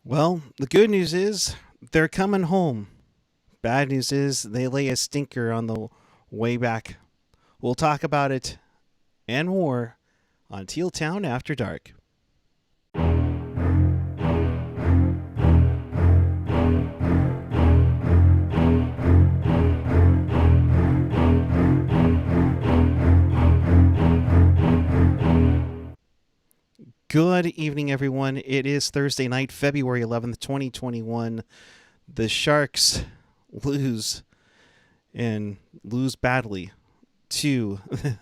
Well, the good news is they're coming home. Bad news is they lay a stinker on the way back. We'll talk about it and more on Teal Town After Dark. Good evening, everyone. It is Thursday night, February 11th, 2021. The Sharks lose and lose badly to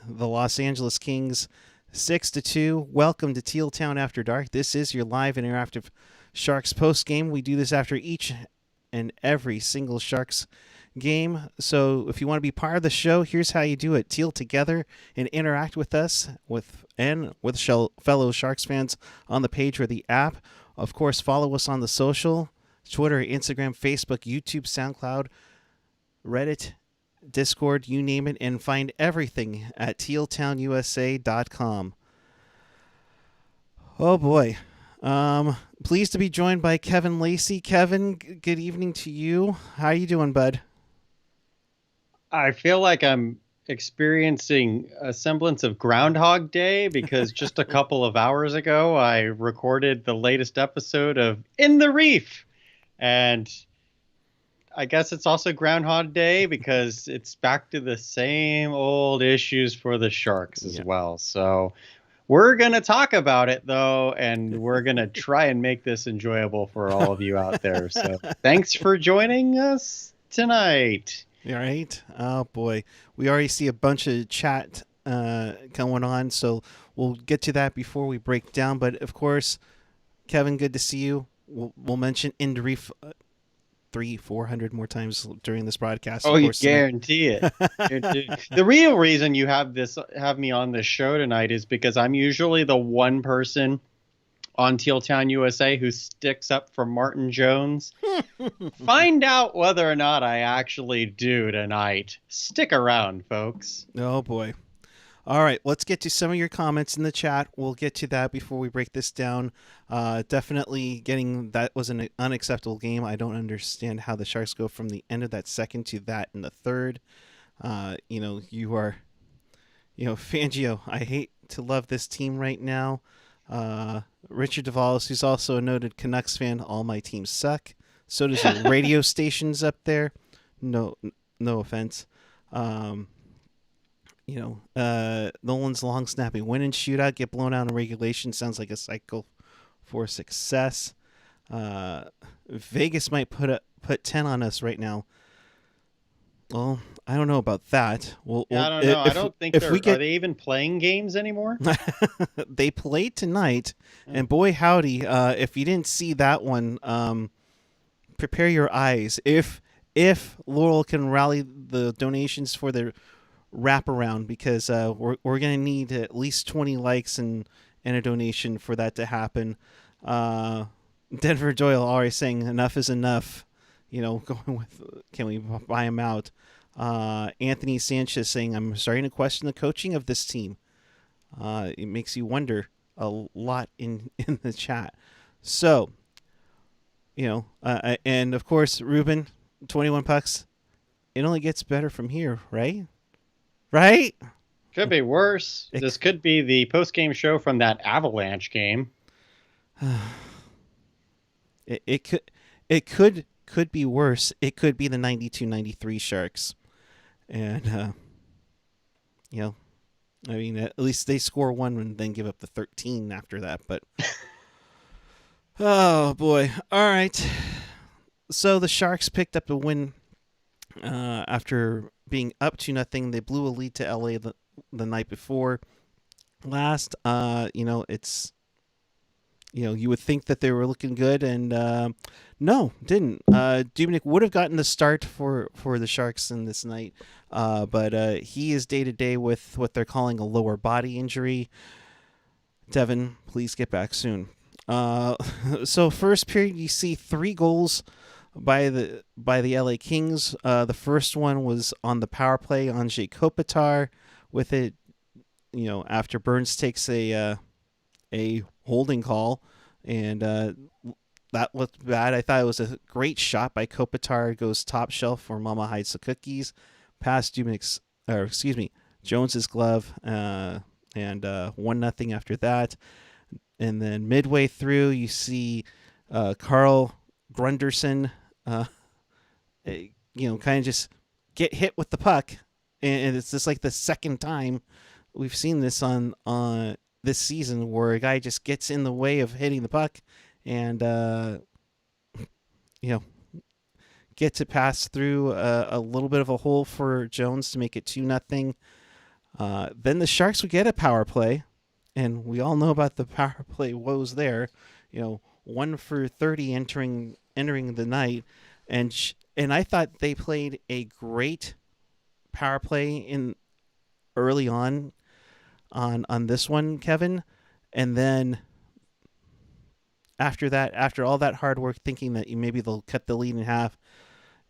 the Los Angeles Kings 6-2. Welcome to Teal Town After Dark. This is your live interactive Sharks post game. We do this after each and every single Sharks game. So if you want to be part of the show, here's how you do it. Teal together and interact with us with fellow Sharks fans on the page or the app. Of course, follow us on the social, Twitter, Instagram, Facebook, YouTube, SoundCloud, Reddit, Discord, you name it, and find everything at tealtownusa.com. Oh boy. Pleased to be joined by Kevin Lacy. Kevin, good evening to you. How are you doing, bud? I feel like I'm experiencing a semblance of Groundhog Day because just a couple of hours ago I recorded the latest episode of In the Reef. And I guess it's also Groundhog Day because it's back to the same old issues for the Sharks as well. So we're going to talk about it, though, and we're going to try and make this enjoyable for all of you out there. So thanks for joining us tonight. All right. Oh, boy. We already see a bunch of chat going on, so we'll get to that before we break down. But, of course, Kevin, good to see you. We'll mention In the Reef 300-400 more times during this broadcast. Oh, you guarantee it. The real reason you have me on this show tonight is because I'm usually the one person on Teal Town USA who sticks up for Martin Jones. Find out whether or not I actually do tonight. Stick around, folks. Oh, boy. All right, let's get to some of your comments in the chat. We'll get to that before we break this down. Definitely getting that was an unacceptable game. I don't understand how the Sharks go from the end of that second to that in the third. You are, Fangio, I hate to love this team right now. Richard Duvall, who's also a noted Canucks fan, all my teams suck. So does the radio stations up there. No offense. Nolan's long snapping win and shootout, get blown out in regulation. Sounds like a cycle for success. Vegas might put 10 on us right now. Well, I don't know about that. I don't know. I don't think are they even playing games anymore? They played tonight, and boy howdy, if you didn't see that one, prepare your eyes. If Laurel can rally the donations for their wraparound, because we're going to need at least 20 likes and a donation for that to happen. Denver Doyle already saying enough is enough. Going with, can we buy him out? Anthony Sanchez saying, I'm starting to question the coaching of this team. It makes you wonder a lot in the chat. So, and of course, Ruben, 21 pucks. It only gets better from here, right? Right? Could be worse. This could be the post-game show from that Avalanche game. It could be worse. It could be the 92-93 Sharks. And, at least they score one and then give up the 13 after that. But, oh, boy. All right. So the Sharks picked up a win after being up 2-0. They blew a lead to LA the night before. Last, it's... you would think that they were looking good, and no, didn't. Dubnyk would have gotten the start for the Sharks in this night, but he is day-to-day with what they're calling a lower body injury. Devin, please get back soon. So first period, you see 3 goals by the LA Kings. The first one was on the power play. Anze Kopitar with it, after Burns takes a holding call, and that looked bad. I thought it was a great shot by Kopitar. Goes top shelf where Mama hides the cookies. Past Jones's glove, and 1-0 after that. And then midway through, you see Carl Grunderson, kind of just get hit with the puck, and it's just like the second time we've seen this on this season where a guy just gets in the way of hitting the puck, and gets it passed through a little bit of a hole for Jones to make it 2-0. Then the Sharks would get a power play, and we all know about the power play woes there. 1 for 30 entering the night, and I thought they played a great power play in early on this one, Kevin, and then after that, after all that hard work, thinking that maybe they'll cut the lead in half,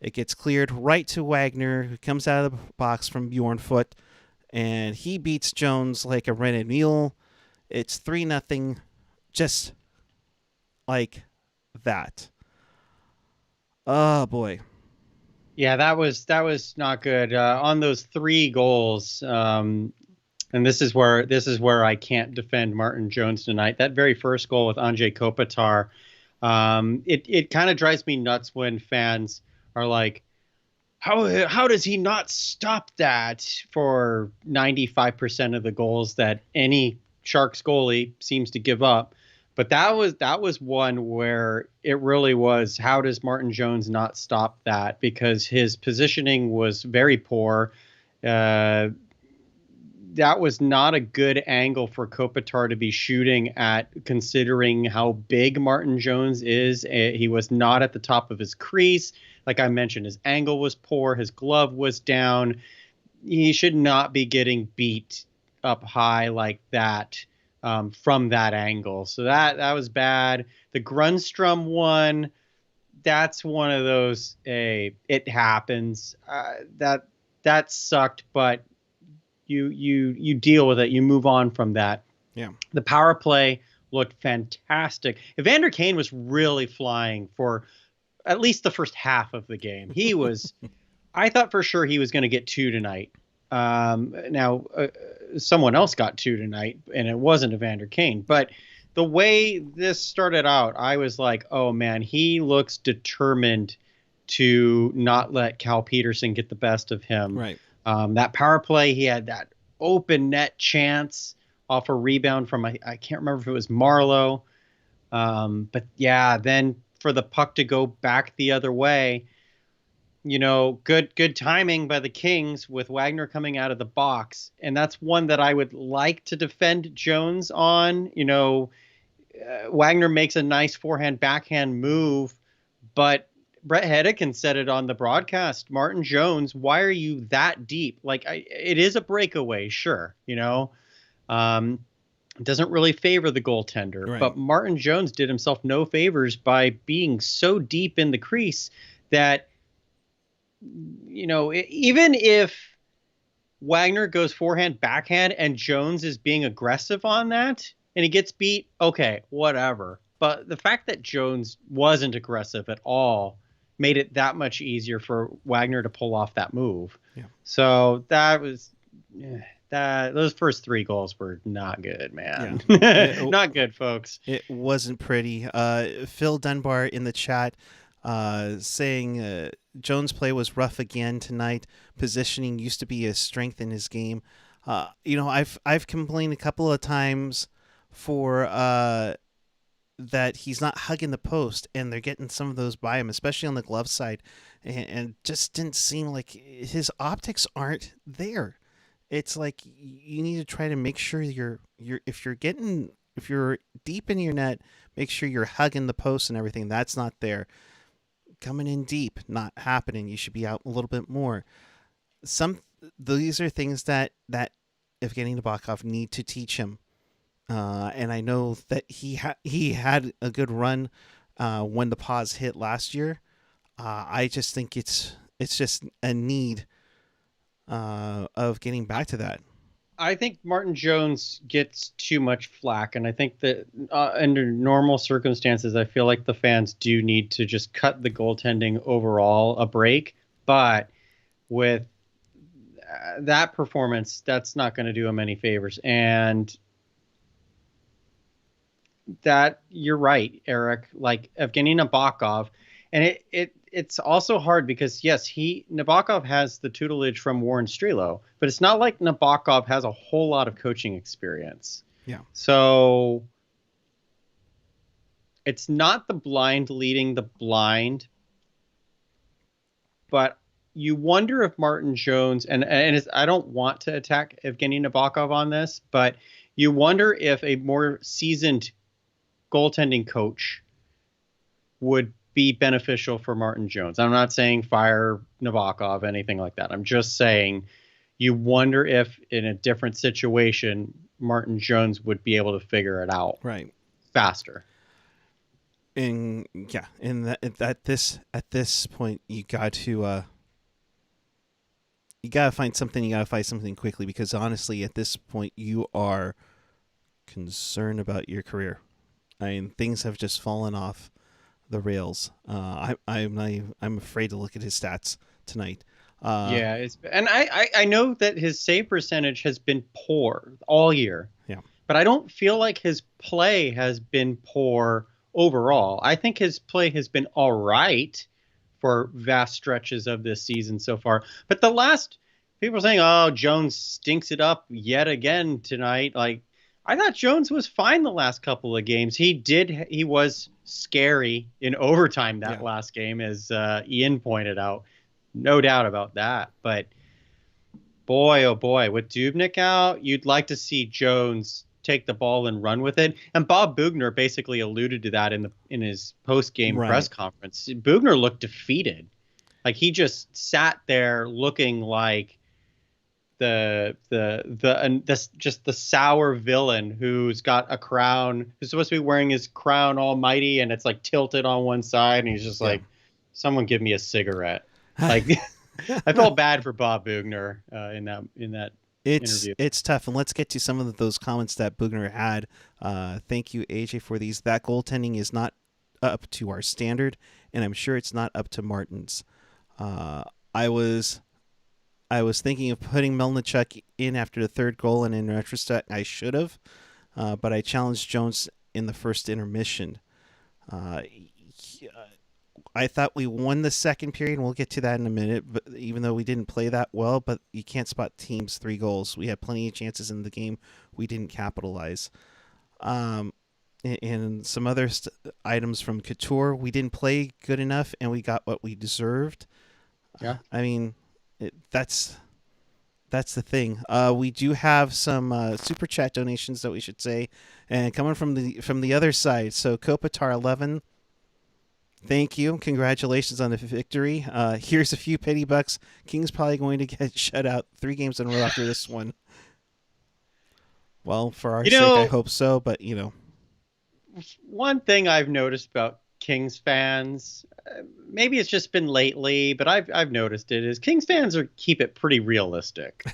it gets cleared right to Wagner, who comes out of the box from Bjornfoot, and he beats Jones like a rented mule. It's 3-0, just like that. Oh boy. Yeah, that was not good. On those 3 goals, and this is where I can't defend Martin Jones tonight. That very first goal with Andrzej Kopitar, it kind of drives me nuts when fans are like, how does he not stop that for 95% of the goals that any Sharks goalie seems to give up? But that was one where it really was, how does Martin Jones not stop that? Because his positioning was very poor. That was not a good angle for Kopitar to be shooting at, considering how big Martin Jones is. He was not at the top of his crease. Like I mentioned, his angle was poor. His glove was down. He should not be getting beat up high like that from that angle. So that was bad. The Grundstrom one, that's one of those, it happens. That sucked, but you deal with it. You move on from that. Yeah. The power play looked fantastic. Evander Kane was really flying for at least the first half of the game. He was, I thought for sure he was going to get 2 tonight. Now, someone else got 2 tonight, and it wasn't Evander Kane. But the way this started out, I was like, oh, man, he looks determined to not let Cal Peterson get the best of him. Right. That power play, he had that open net chance off a rebound from, I can't remember if it was Marlowe. But, yeah, then for the puck to go back the other way, good timing by the Kings with Wagner coming out of the box. And that's one that I would like to defend Jones on. Wagner makes a nice forehand-backhand move, but Brett Hedican said it on the broadcast. Martin Jones, why are you that deep? Like, it is a breakaway, sure, it doesn't really favor the goaltender, right. But Martin Jones did himself no favors by being so deep in the crease that, even if Wagner goes forehand, backhand, and Jones is being aggressive on that, and he gets beat, okay, whatever. But the fact that Jones wasn't aggressive at all made it that much easier for Wagner to pull off that move. Yeah. So that was... those first 3 goals were not good, man. Yeah. Not good, folks. It wasn't pretty. Phil Dunbar in the chat saying Jones' play was rough again tonight. Positioning used to be a strength in his game. I've complained a couple of times for that he's not hugging the post, and they're getting some of those by him, especially on the glove side, and just didn't seem like his optics aren't there. It's like you need to try to make sure if you're deep in your net, make sure you're hugging the post and everything. That's not there. Coming in deep, not happening. You should be out a little bit more. These are things that Evgeny Nabokov need to teach him. And I know that he had a good run when the pause hit last year. I just think it's just a need of getting back to that. I think Martin Jones gets too much flack, and I think that under normal circumstances, I feel like the fans do need to just cut the goaltending overall a break. But with that performance, that's not going to do him any favors. And that you're right, Erik. Like Evgeny Nabokov, and it's also hard because yes, Nabokov has the tutelage from Warren Strelo, but it's not like Nabokov has a whole lot of coaching experience. Yeah. So it's not the blind leading the blind, but you wonder if Martin Jones I don't want to attack Evgeny Nabokov on this, but you wonder if a more seasoned goaltending coach would be beneficial for Martin Jones. I'm not saying fire Nabokov, anything like that. I'm just saying you wonder if in a different situation, Martin Jones would be able to figure it out faster. And yeah, and at this point, you gotta find something. You gotta find something quickly, because honestly, at this point, you are concerned about your career. I mean, things have just fallen off the rails. I'm afraid to look at his stats tonight. And I know that his save percentage has been poor all year. Yeah, but I don't feel like his play has been poor overall. I think his play has been all right for vast stretches of this season so far. But the last people are saying, "Oh, Jones stinks it up yet again tonight." Like, I thought Jones was fine the last couple of games. He was scary in overtime that last game, as Ian pointed out. No doubt about that. But boy, oh boy, with Dubnyk out, you'd like to see Jones take the ball and run with it. And Bob Bugner basically alluded to that in his post-game press conference. Bugner looked defeated. Like, he just sat there looking like the sour villain who's got a crown, who's supposed to be wearing his crown almighty, and it's like tilted on one side, and he's just like, someone give me a cigarette. Like, I felt bad for Bob Bugner in that interview. It's tough, and let's get to some of those comments that Bugner had. Thank you, AJ, for these. That goaltending is not up to our standard, and I'm sure it's not up to Martin's. I was thinking of putting Melnichuk in after the third goal, and in retrospect, I should have, but I challenged Jones in the first intermission. I thought we won the second period, and we'll get to that in a minute, but even though we didn't play that well, but you can't spot teams 3 goals. We had plenty of chances in the game. We didn't capitalize. And some other items from Couture, we didn't play good enough, and we got what we deserved. Yeah. I mean, that's the thing. We do have some super chat donations that we should say, and coming from the other side. So Kopitar 11, thank you, congratulations on the victory. Here's a few penny bucks. King's probably going to get shut out 3 games in a row after this one. Well, for our sake, I hope so, but one thing I've noticed about Kings fans, maybe it's just been lately, but I've noticed it, is Kings fans keep it pretty realistic.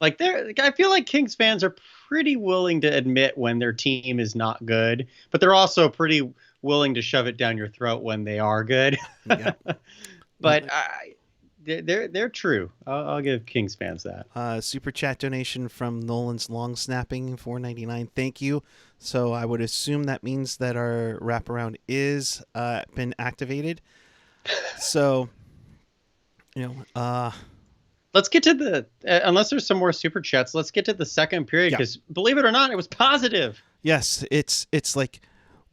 Like, I feel like Kings fans are pretty willing to admit when their team is not good, but they're also pretty willing to shove it down your throat when they are good. Yeah. But they're true. I'll give Kings fans that. Super chat donation from Nolan's Long Snapping, $4.99. Thank you. So I would assume that means that our wraparound is been activated. So, let's get to the unless there's some more super chats. Let's get to the second period, because believe it or not, it was positive. Yes, it's like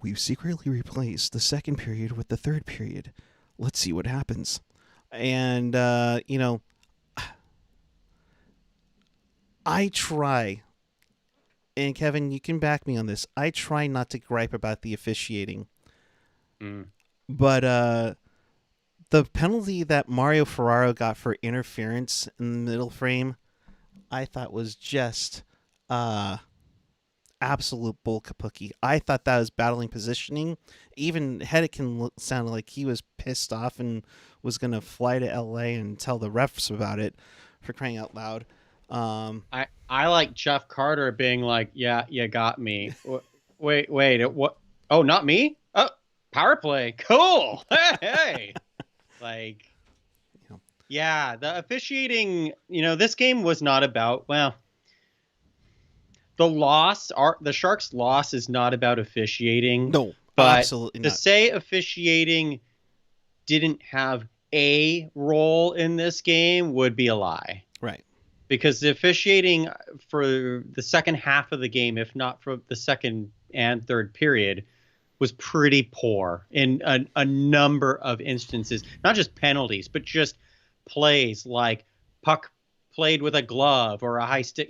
we've secretly replaced the second period with the third period. Let's see what happens. And I try, and Kevin, you can back me on this, I try not to gripe about the officiating. But the penalty that Mario Ferraro got for interference in the middle frame, I thought was just absolute bull kapuki. I thought that was battling positioning. Even Hedekin sounded like he was pissed off and was going to fly to LA and tell the refs about it, for crying out loud. I like Jeff Carter being like, yeah, you got me. Wait, what? Oh, not me? Oh, power play. Cool. Hey. Like, Yeah. yeah, the officiating, this game was not about, well, the Sharks' loss is not about officiating, No, but absolutely to not. say officiating didn't have a role in this game would be a lie. Right. Because the officiating for the second half of the game, if not for the second and third period, was pretty poor in a number of instances. Not just penalties, but just plays like puck played with a glove or a high stick.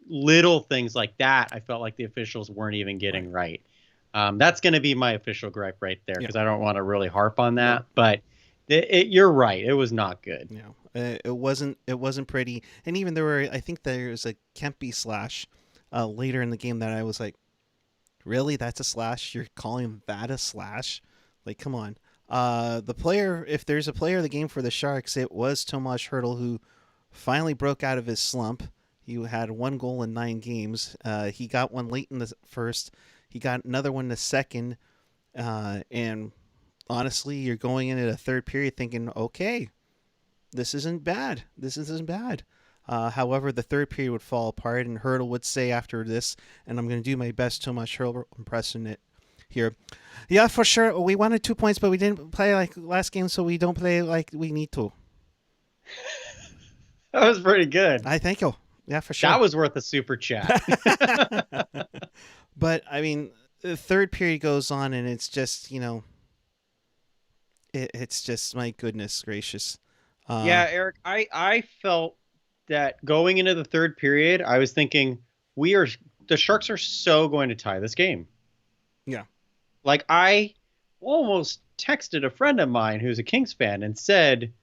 Little things like that. I felt like the officials weren't even getting right. That's going to be my official gripe right there, because I don't want to really harp on that. No. But you're right. It was not good. Yeah, it wasn't pretty. And even I think there was a Kempe slash later in the game that I was like, really? That's a slash? You're calling that a slash? Like, come on. The player, if there's a player of the game for the Sharks, it was Tomas Hertl, who finally broke out of his slump. He had 1 goal in 9 games. He got one late in the first. He got another one in the second. And honestly, you're going into the third period thinking, okay, this isn't bad. This isn't bad. However, the third period would fall apart, and Hertl would say after this, and I'm going to do my best Tomas Hertl impressing it here. Yeah, for sure. We wanted 2 points, but we didn't play like last game, so we don't play like we need to. That was pretty good. I thank you. Yeah, for sure. That was worth a super chat. But, I mean, the third period goes on, and it's just, it's just, my goodness gracious. Yeah, Eric, I felt that going into the third period, I was thinking the Sharks are so going to tie this game. Yeah. Like, I almost texted a friend of mine who's a Kings fan and said,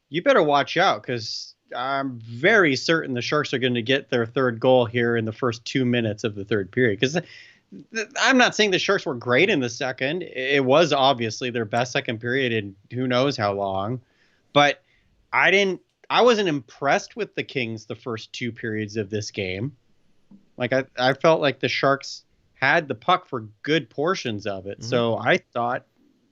you better watch out, because I'm very certain the Sharks are going to get their third goal here in the first 2 minutes of the third period. Because I'm not saying the Sharks were great in the second. It was obviously their best second period in who knows how long. But I wasn't impressed with the Kings the first 2 periods of this game. Like, I felt like the Sharks had the puck for good portions of it. Mm-hmm. So I thought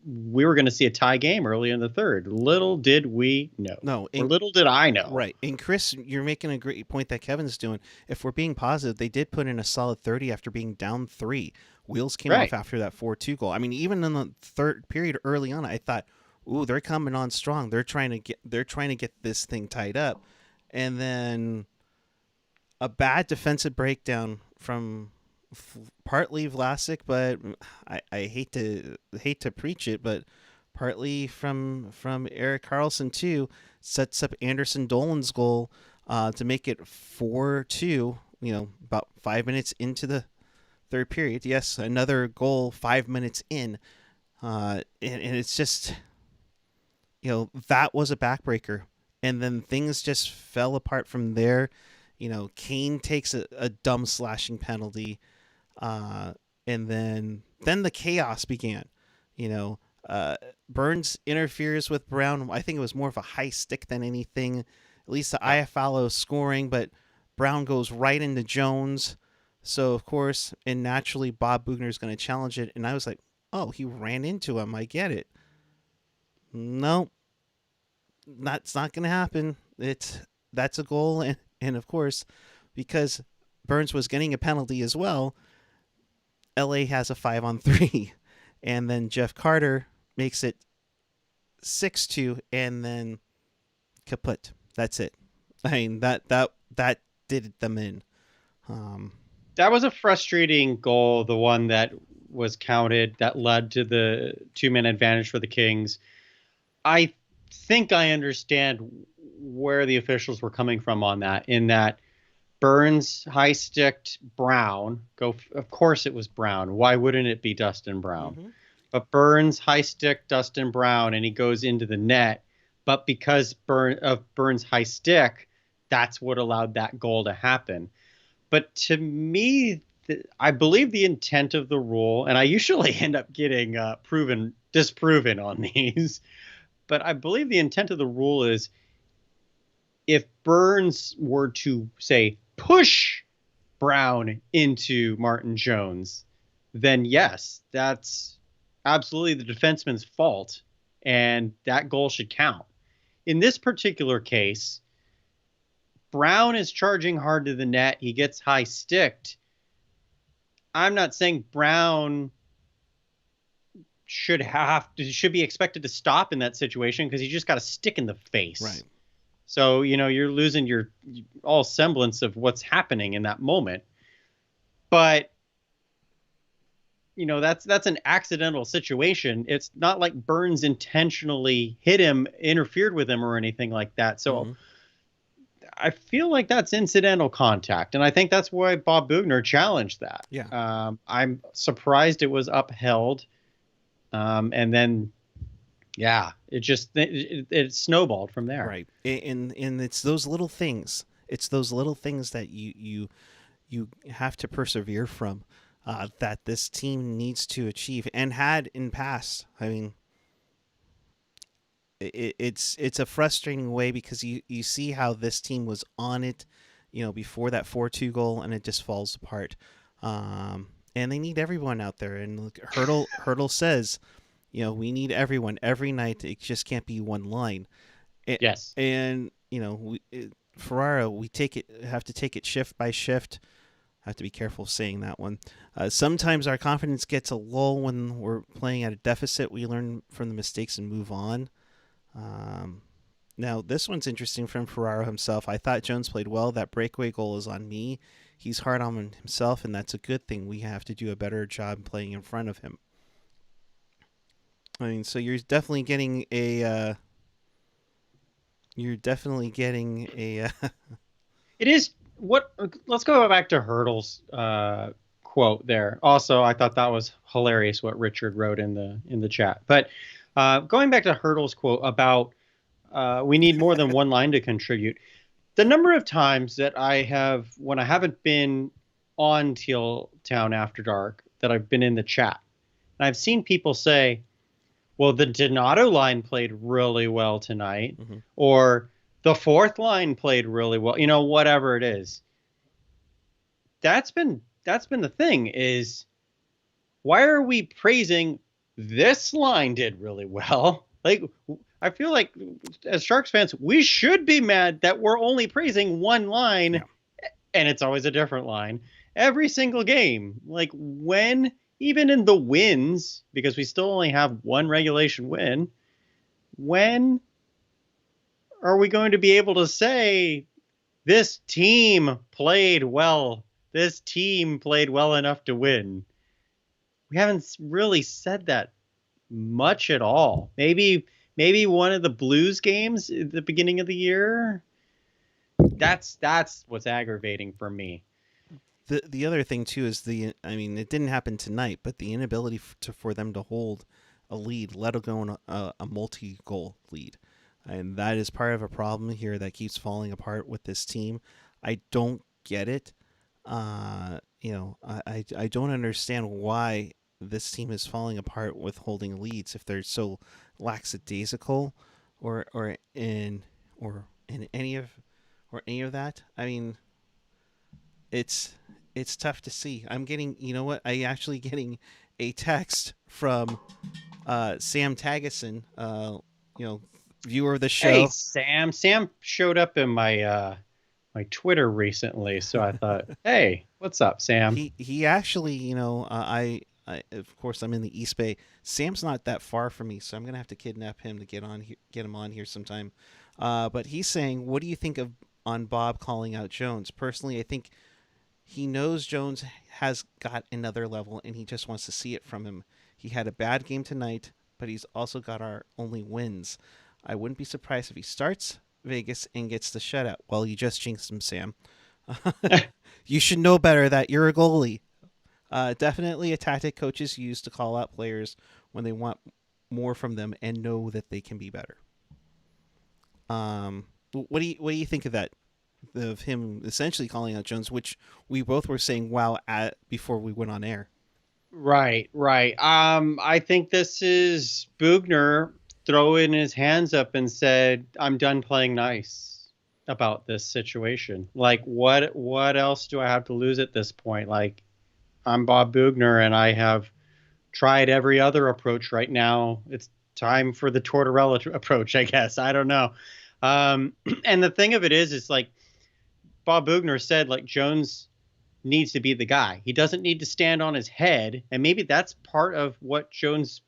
we were going to see a tie game early in the third. Little did we know. No. Or little did I know. Right. And Chris, you're making a great point that Kevin's doing. If we're being positive, they did put in a solid 30 after being down 3. Wheels came off after that 4-2 goal. I mean, even in the third period early on, I thought, ooh, they're coming on strong. They're trying to get this thing tied up. And then a bad defensive breakdown from partly Vlasic, but I hate to preach it, but partly from Erik Karlsson too, sets up Anderson Dolan's goal to make it 4-2. About 5 minutes into the third period. Yes, another goal 5 minutes in, and it's just, that was a backbreaker, and then things just fell apart from there. Kane takes a dumb slashing penalty. And then the chaos began. Burns interferes with Brown. I think it was more of a high stick than anything. At least the IFL scoring, but Brown goes right into Jones. So, of course, and naturally, Bob Bugner's going to challenge it. And I was like, oh, he ran into him. I get it. No, that's not going to happen. That's a goal. And, of course, because Burns was getting a penalty as well, LA has a 5-on-3, and then Jeff Carter makes it 6-2, and then kaput. That's it. I mean, that did them in. That was a frustrating goal, the one that was counted that led to the 2-man advantage for the Kings. I think I understand where the officials were coming from on that, in that Burns high-sticked Brown. Of course it was Brown. Why wouldn't it be Dustin Brown? Mm-hmm. But Burns high-stick Dustin Brown, and he goes into the net. But because Burns high-stick, that's what allowed that goal to happen. But to me, I believe the intent of the rule, and I usually end up getting disproven on these, but I believe the intent of the rule is, if Burns were to, say, push Brown into Martin Jones, then yes, that's absolutely the defenseman's fault, and that goal should count. In this particular case, Brown is charging hard to the net. He gets high sticked. I'm not saying Brown should be expected to stop in that situation, because he just got a stick in the face. Right. So, you're losing your all semblance of what's happening in that moment. But, that's an accidental situation. It's not like Burns intentionally hit him, interfered with him, or anything like that. So I feel like that's incidental contact. And I think that's why Bob Boughner challenged that. Yeah. I'm surprised it was upheld. And then, yeah, it snowballed from there. Right. And it's those little things. It's those little things that you have to persevere from, that this team needs to achieve and had in past. I mean, it's a frustrating way, because you see how this team was on it, before that 4-2 goal, and it just falls apart. And they need everyone out there. And look, Hertl says, we need everyone every night. It just can't be one line. Yes. And Ferrara, we have to take it shift by shift. I have to be careful saying that one. Sometimes our confidence gets a lull when we're playing at a deficit. We learn from the mistakes and move on. Now, this one's interesting from Ferrara himself. I thought Jones played well. That breakaway goal is on me. He's hard on himself, and that's a good thing. We have to do a better job playing in front of him. I mean, so you're definitely getting a... It is what. Let's go back to Hertl's quote there. Also, I thought that was hilarious what Richard wrote in the chat. But going back to Hertl's quote about we need more than one line to contribute. The number of times that when I haven't been on Teal Town After Dark, that I've been in the chat, and I've seen people say, well, the Donato line played really well tonight, or the fourth line played really well, whatever it is. That's been the thing, is why are we praising this line did really well? Like, I feel like as Sharks fans, we should be mad that we're only praising one line, and it's always a different line every single game. Like, when, even in the wins, because we still only have one regulation win, when are we going to be able to say this team played well? This team played well enough to win. We haven't really said that much at all. Maybe one of the Blues games at the beginning of the year. That's what's aggravating for me. The other thing too is it didn't happen tonight, but the inability for them to hold a lead, let alone a multi-goal lead, and that is part of a problem here that keeps falling apart with this team. I don't get it. I don't understand why this team is falling apart with holding leads if they're so lackadaisical, or in any of that. I mean, it's tough to see. I'm getting, I actually getting a text from Sam Tageson, viewer of the show. Hey, Sam. Sam showed up in my my Twitter recently, so I thought, hey, what's up, Sam? He actually, I of course I'm in the East Bay. Sam's not that far from me, so I'm gonna have to kidnap him to get him on here sometime. But he's saying, what do you think on Bob calling out Jones? Personally, I think he knows Jones has got another level, and he just wants to see it from him. He had a bad game tonight, but he's also got our only wins. I wouldn't be surprised if he starts Vegas and gets the shutout. Well, you just jinxed him, Sam. You should know better that you're a goalie. Definitely a tactic coaches use to call out players when they want more from them and know that they can be better. What do you think of that? Of him essentially calling out Jones, which we both were saying wow at before we went on air. Right. I think this is Boughner throwing his hands up and said, I'm done playing nice. about this situation. Like, what else do I have to lose at this point? Like, I'm Bob Bugner, and I have tried every other approach. Right now, it's time for the Tortorella approach, I guess. I don't know. And the thing of it is like Bob Bugner said, like, Jones needs to be the guy. He doesn't need to stand on his head. And maybe that's part of what Jones'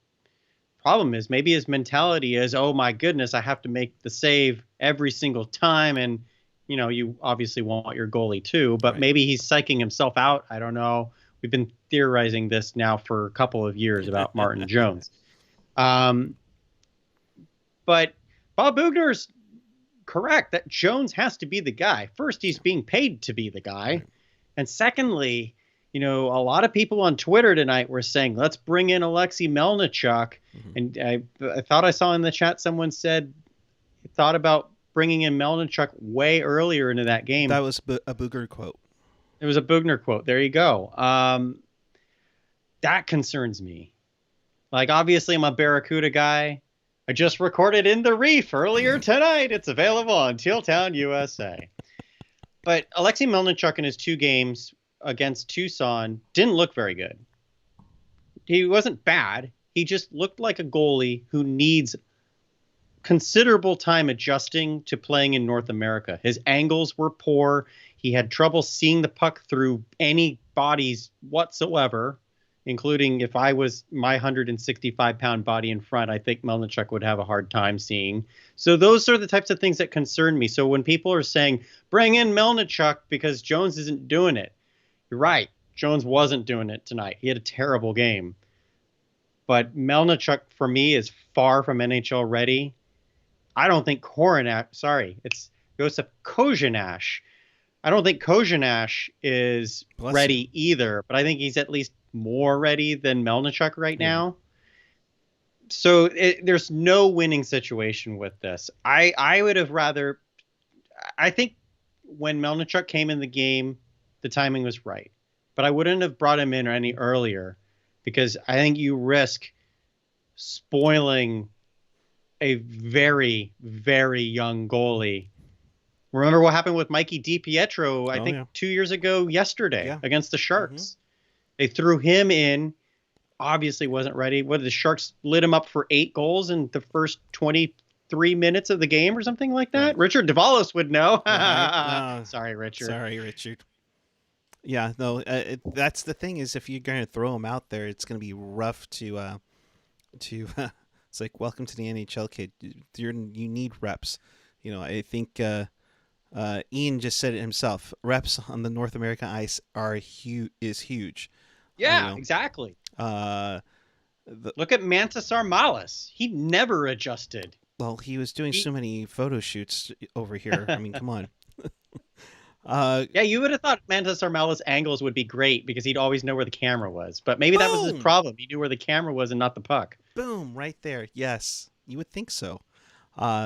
problem is. Maybe his mentality is, oh my goodness, I have to make the save every single time. And, you obviously want your goalie too, but Right. maybe he's psyching himself out. I don't know. We've been theorizing this now for a couple of years about Martin Jones. But Bob Bugner's correct that Jones has to be the guy. First, he's being paid to be the guy. Right. And secondly, a lot of people on Twitter tonight were saying, let's bring in Alexei Melnichuk. And I thought I saw in the chat someone said he thought about bringing in Melnichuk way earlier into that game. That was a Booger quote. It was a Bugner quote. There you go. That concerns me. Like, obviously, I'm a Barracuda guy. I just recorded In the Reef earlier tonight. It's available on Teal Town, USA. But Alexei Melnichuk in his 2 games against Tucson didn't look very good. He wasn't bad. He just looked like a goalie who needs considerable time adjusting to playing in North America. His angles were poor. He had trouble seeing the puck through any bodies whatsoever, including if I was my 165-pound body in front, I think Melnichuk would have a hard time seeing. So those are the types of things that concern me. So when people are saying, bring in Melnichuk because Jones isn't doing it, you're right. Jones wasn't doing it tonight. He had a terrible game. But Melnichuk, for me, is far from NHL ready. I don't think it's Josef Kozhinash. I don't think Kozhinash is ready either, but I think he's at least more ready than Melnichuk right now. So there's no winning situation with this. I would have rather. I think when Melnichuk came in the game, the timing was right, but I wouldn't have brought him in any earlier because I think you risk spoiling a very, very young goalie. Remember what happened with Mikey DiPietro, I think 2 years ago yesterday against the Sharks. They threw him in, obviously wasn't ready. What did the Sharks lit him up for 8 goals in the first 23 minutes of the game or something like that? Right. Richard Davalos would know. Sorry, Richard. Yeah, no, that's the thing is if you're going to throw him out there, it's going to be rough to it's like, welcome to the NHL, kid. You need reps. I think Ian just said it himself. Reps on the North American ice is huge. Yeah, exactly. Look at Mantas Armalis. He never adjusted. Well, he was doing so many photo shoots over here. I mean, come on. You would have thought Mantas Armalis' angles would be great because he'd always know where the camera was. But maybe that was his problem. He knew where the camera was and not the puck. Boom, right there. Yes, you would think so.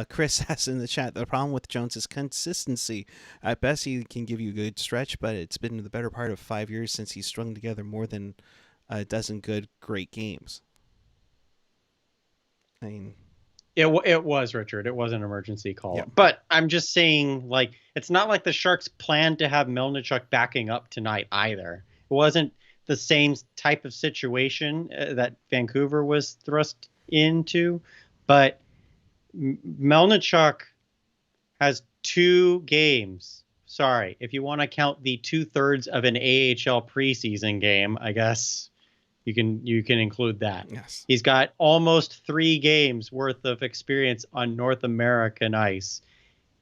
Chris has in the chat, the problem with Jones is consistency. At best, he can give you a good stretch, but it's been the better part of 5 years since he's strung together more than a dozen great games. I mean, it was, Richard. It was an emergency call. Yeah. But I'm just saying, like, it's not like the Sharks planned to have Melnichuk backing up tonight either. It wasn't the same type of situation that Vancouver was thrust into, but Melnichuk has 2 games. Sorry, if you want to count the 2/3 of an AHL preseason game, I guess you can include that. Yes. He's got almost 3 games worth of experience on North American ice,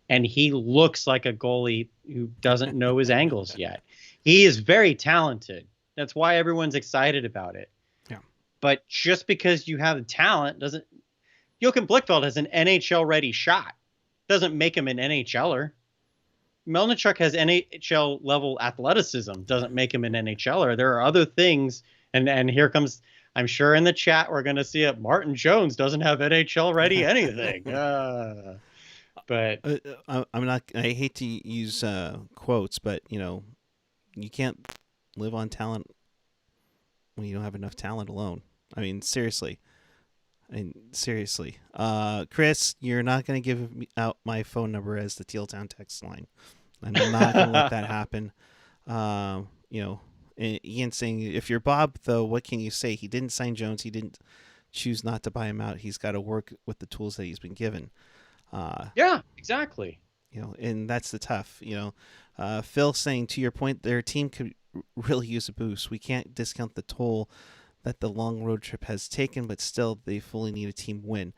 and he looks like a goalie who doesn't know his angles yet. He is very talented. That's why everyone's excited about it. Yeah. But just because you have the talent doesn't. Joachim Blichfeld has an NHL-ready shot. Doesn't make him an NHLer. Melnichuk has NHL-level athleticism. Doesn't make him an NHLer. There are other things, and here comes. I'm sure in the chat we're going to see it. Martin Jones doesn't have NHL-ready anything. But I'm not. I hate to use quotes, but you can't live on talent when you don't have enough talent alone. I mean, seriously. And seriously, Chris, you're not going to give out my phone number as the Teal Town text line. I'm not going to let that happen. You know, Ian saying, if you're Bob, though, what can you say? He didn't sign Jones. He didn't choose not to buy him out. He's got to work with the tools that he's been given. Yeah, exactly. You know, and that's the tough. Phil saying, to your point, their team could really use a boost. We can't discount the toll that the long road trip has taken, but still, they fully need a team win.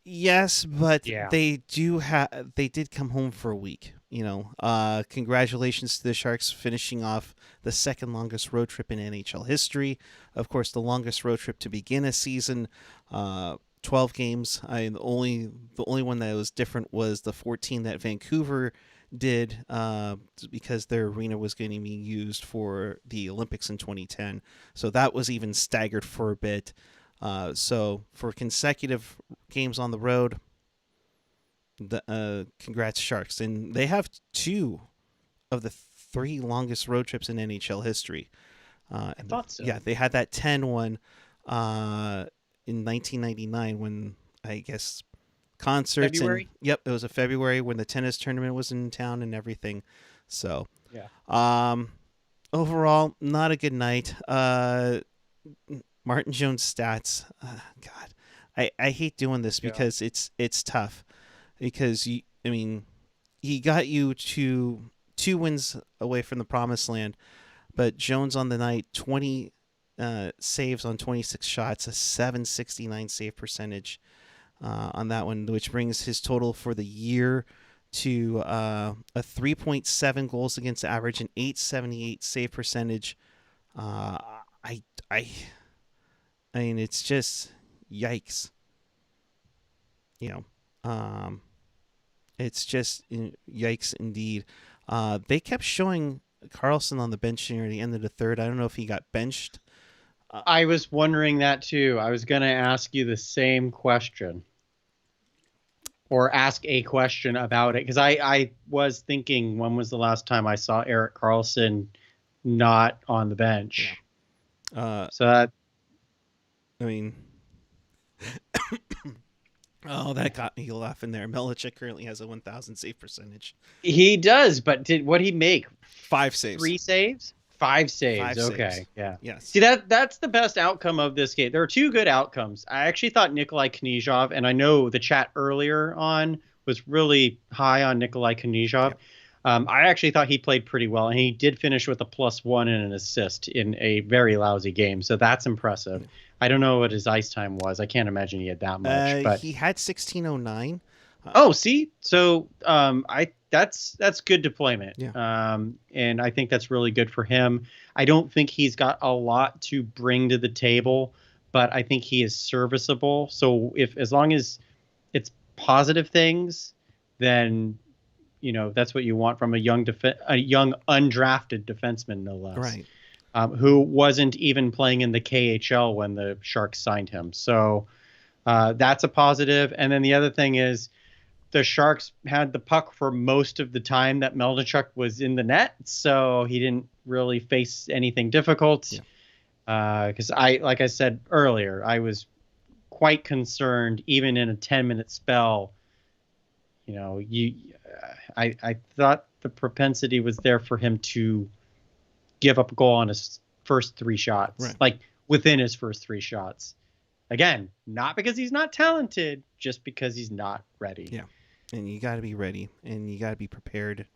Yes, but Yeah. they did come home for a week. Congratulations to the Sharks finishing off the second longest road trip in NHL history. Of course, the longest road trip to begin a season, 12 games. The only one that was different was the 14 that Vancouver did, because their arena was going to be used for the Olympics in 2010. So that was even staggered for a bit. So for consecutive games on the road, congrats Sharks, and they have two of the three longest road trips in NHL history. I thought so. Yeah, they had that 10-1 in 1999 when, I guess, concerts. February? Yep, it was a February when the tennis tournament was in town and everything. So, yeah. Overall, not a good night. Martin Jones stats. God, I hate doing this because it's tough. Because he got you to 2 wins away from the promised land, but Jones on the night, 20 saves on 26 shots, a 769 save percentage on that one, which brings his total for the year to a 3.7 goals against average and 878 save percentage. I mean, it's just yikes. It's just yikes indeed. They kept showing Carlson on the bench near the end of the third. I don't know if he got benched. I was wondering that too. I was going to ask you the same question, or ask a question about it, because I was thinking, when was the last time I saw Erik Karlsson not on the bench? Yeah. So that, I mean, oh, that got me laughing there. Melichuk currently has a 1,000 save percentage. he does, but what he make? 5 saves. 3 saves? 5 saves. 5 okay. saves. Yeah. Yes. See, that's the best outcome of this game. There are 2 good outcomes. I actually thought Nikolai Knizhov, and I know the chat earlier on was really high on Nikolai Knizhov. Yep. I actually thought he played pretty well, and he did finish with a +1 and an assist in a very lousy game. So that's impressive. I don't know what his ice time was. I can't imagine he had that much. But he had 1609. See, so that's good deployment. Yeah. And I think that's really good for him. I don't think he's got a lot to bring to the table, but I think he is serviceable. So as long as it's positive things, then that's what you want from a young undrafted defenseman, no less. Right. Who wasn't even playing in the KHL when the Sharks signed him. So that's a positive. And then the other thing is, the Sharks had the puck for most of the time that Melnichuk was in the net, so he didn't really face anything difficult. Because like I said earlier, I was quite concerned, even in a 10-minute spell. I thought the propensity was there for him to give up a goal on his first 3 shots, right. Like within his first 3 shots. Again, not because he's not talented, just because he's not ready. Yeah. And you got to be ready, and you got to be prepared.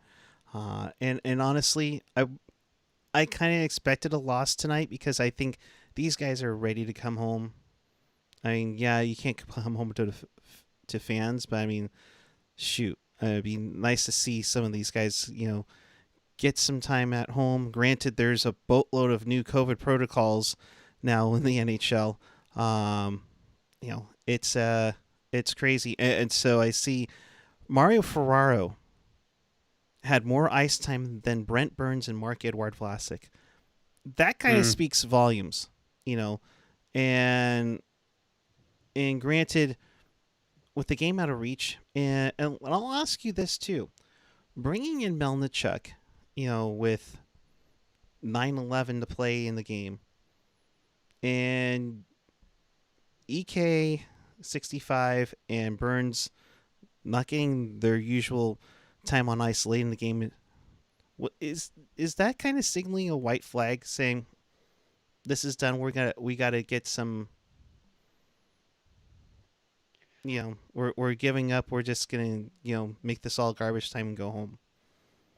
And honestly, I kind of expected a loss tonight, because I think these guys are ready to come home. I mean, yeah, you can't come home to fans, but I mean, shoot, it'd be nice to see some of these guys, get some time at home. Granted, there's a boatload of new COVID protocols now in the NHL. It's crazy, and so I see Mario Ferraro had more ice time than Brent Burns and Marc-Edouard Vlasic. That kind of speaks volumes, and granted, with the game out of reach, and I'll ask you this too, bringing in Melnichuk, with 9:11 to play in the game, and EK 65 and Burns not getting their usual time on ice late in the game. What is that kind of signaling a white flag saying this is done? We gotta get some. We're giving up. We're just gonna make this all garbage time and go home.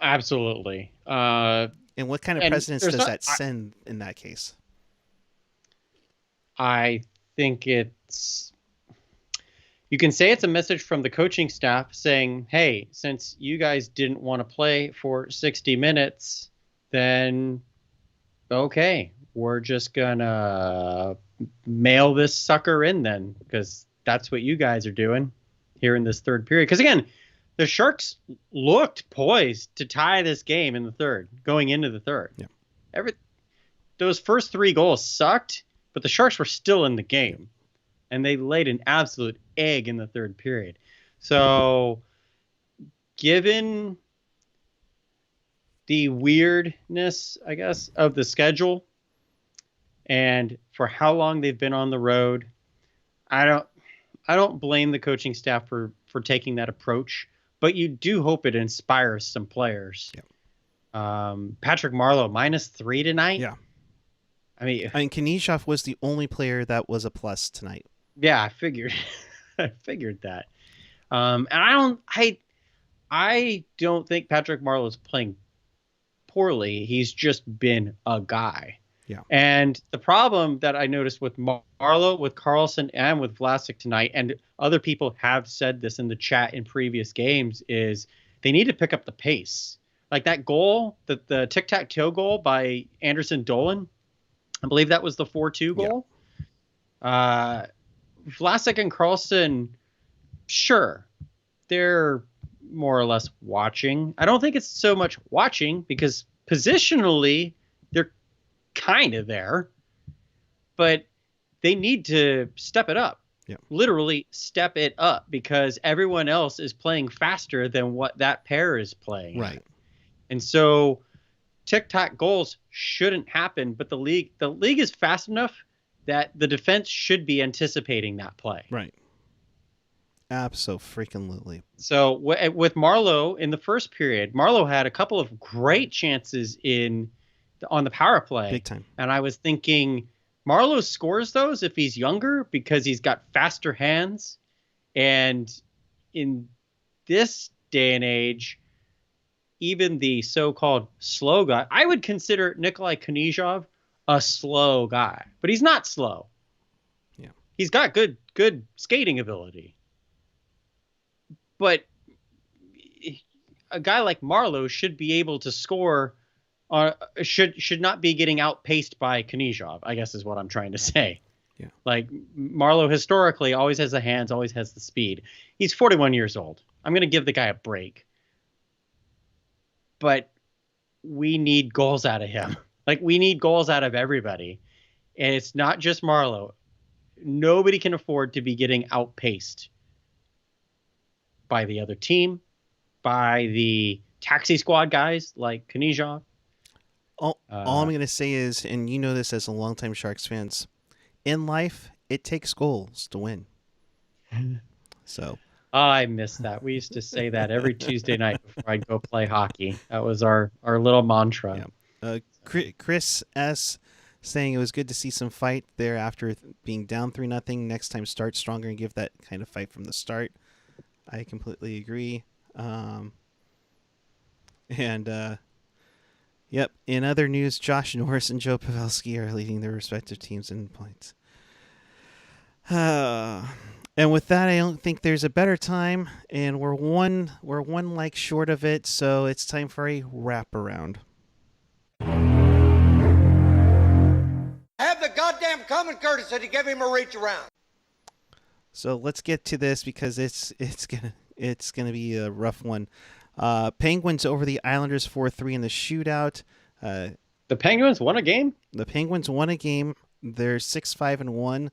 Absolutely. And what kind of precedence does that send in that case? I think you can say it's a message from the coaching staff saying, hey, since you guys didn't want to play for 60 minutes, then okay, we're just gonna mail this sucker in then, because that's what you guys are doing here in this third period. Because again, the Sharks looked poised to tie this game in the third, going into the third. Yeah. Those first 3 goals sucked, but the Sharks were still in the game, and they laid an absolute egg in the third period. So, given the weirdness, I guess, of the schedule and for how long they've been on the road, I don't blame the coaching staff for taking that approach, but you do hope it inspires some players. Yeah. Patrick Marlowe -3 tonight. Yeah. I mean, Knizhov was the only player that was a plus tonight. Yeah, I figured. I figured that. And I don't think Patrick Marlowe is playing poorly. He's just been a guy. Yeah. And the problem that I noticed with Marlowe, with Karlsson, and with Vlasic tonight, and other people have said this in the chat in previous games, is they need to pick up the pace. Like that goal, the tic-tac-toe goal by Anderson Dolan, I believe that was the 4-2 goal. Yeah. Vlasic and Karlsson, sure, they're more or less watching. I don't think it's so much watching because positionally they're kind of there, but they need to step it up. Yeah. Literally step it up, because everyone else is playing faster than what that pair is playing. Right. And so tic-tac goals shouldn't happen, but the league is fast enough that the defense should be anticipating that play. Right. Abso-freaking-lutely. So with Marlowe in the first period, Marlowe had a couple of great chances on the power play. Big time. And I was thinking Marlowe scores those if he's younger because he's got faster hands. And in this day and age, even the so-called slow guy, I would consider Nikolai Knizhov a slow guy, but he's not slow. Yeah. He's got good skating ability. But a guy like Marlowe should be able to score, should not be getting outpaced by Knizhov, I guess is what I'm trying to say. Yeah. Like Marlowe historically always has the hands, always has the speed. He's 41 years old. I'm going to give the guy a break. But we need goals out of him. Like, we need goals out of everybody. And it's not just Marlowe. Nobody can afford to be getting outpaced by the other team, by the taxi squad guys like Knizhov. All I'm going to say is, and you know this as a longtime Sharks fans, in life, it takes goals to win. So... I miss that. We used to say that every Tuesday night before I'd go play hockey. That was our little mantra. Yeah. Chris S. saying it was good to see some fight there after being down 3-0. Next time, start stronger and give that kind of fight from the start. I completely agree. Yep. In other news, Josh Norris and Joe Pavelski are leading their respective teams in points. And with that, I don't think there's a better time, and we're one like short of it, so it's time for a wraparound. Have the goddamn common courtesy to give him a reach around. So let's get to this because it's gonna be a rough one. Penguins over the Islanders 4-3 in the shootout. The Penguins won a game? The Penguins won a game. They're 6-5-1.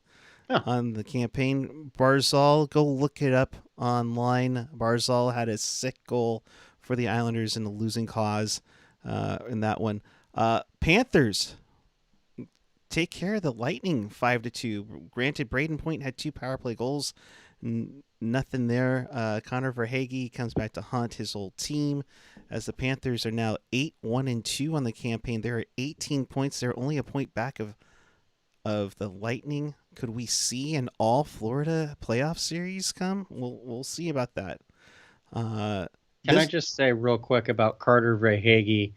On the campaign. Barzal, go look it up online. Barzal had a sick goal for the Islanders in the losing cause in that one. Panthers take care of the Lightning 5-2. Granted, Braden Point had 2 power play goals. Nothing there. Connor Verhaeghe comes back to haunt his old team as the Panthers are now 8-1-2 on the campaign. They're at 18 points. They're only a point back of the Lightning. Could we see an all Florida playoff series come? We'll see about that. Can I just say real quick about Carter Verhaeghe?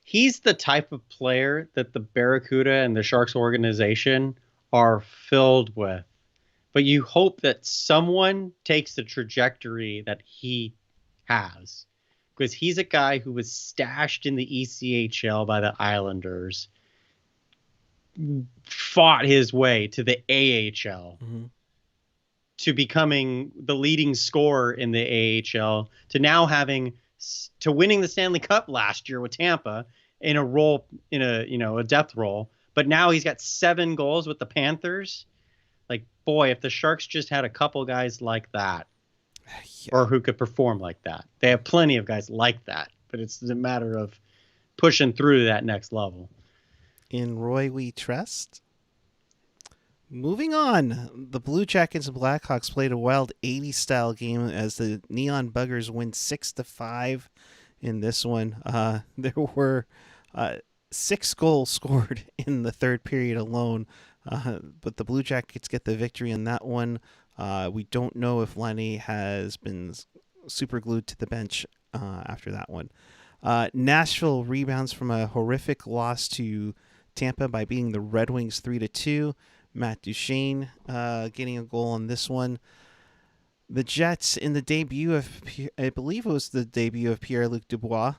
He's the type of player that the Barracuda and the Sharks organization are filled with. But you hope that someone takes the trajectory that he has. Because he's a guy who was stashed in the ECHL by the Islanders, fought his way to the AHL, to becoming the leading scorer in the AHL, to now winning the Stanley Cup last year with Tampa in a role, in a depth role. But now he's got 7 goals with the Panthers. Like, boy, if the Sharks just had a couple guys like that, or who could perform like that. They have plenty of guys like that, but it's a matter of pushing through that next level. In Roy we trust. Moving on, the Blue Jackets and Blackhawks played a wild 80s style game as the Neon Buggers win 6-5 in this one. There were 6 goals scored in the third period alone, but the Blue Jackets get the victory in that one. We don't know if Lenny has been super glued to the bench after that one. Nashville rebounds from a horrific loss to Tampa by beating the Red Wings 3-2. Matt Duchene getting a goal on this one. The Jets, in the debut of, I believe it was the debut of Pierre-Luc Dubois,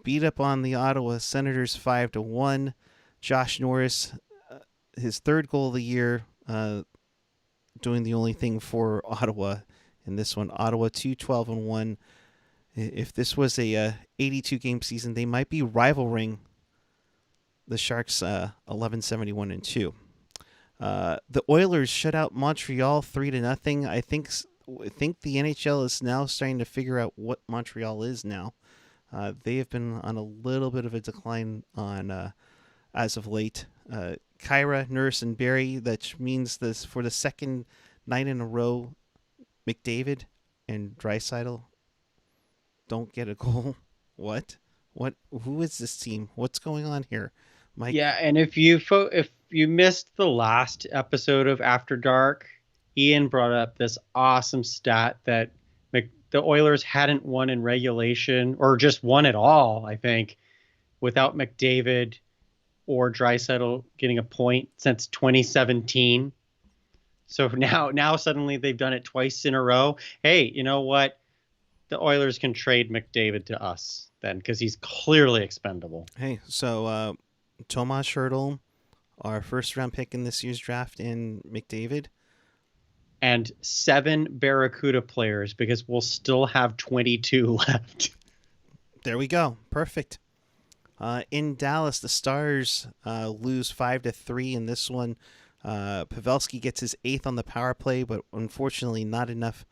beat up on the Ottawa Senators 5-1. Josh Norris, his 3rd goal of the year, doing the only thing for Ottawa in this one. Ottawa 2-12-1. If this was a 82-game season, they might be rivaling the Sharks 11-71-2. The Oilers shut out Montreal 3-0. I think the NHL is now starting to figure out what Montreal is now. They have been on a little bit of a decline on as of late. Kyra, Nurse, and Barry. That means this for the second night in a row. McDavid and Draisaitl don't get a goal. What? Who is this team? What's going on here, Mike? Yeah, and if you missed the last episode of After Dark, Ian brought up this awesome stat that the Oilers hadn't won in regulation, or just won at all, I think, without McDavid or Draisaitl getting a point since 2017. So now suddenly they've done it twice in a row. Hey, you know what? The Oilers can trade McDavid to us then, because he's clearly expendable. Hey, so Tomas Hertl, our first-round pick in this year's draft, and McDavid. And 7 Barracuda players, because we'll still have 22 left. There we go. Perfect. In Dallas, the Stars lose 5-3 in this one. Pavelski gets his 8th on the power play, but unfortunately not enough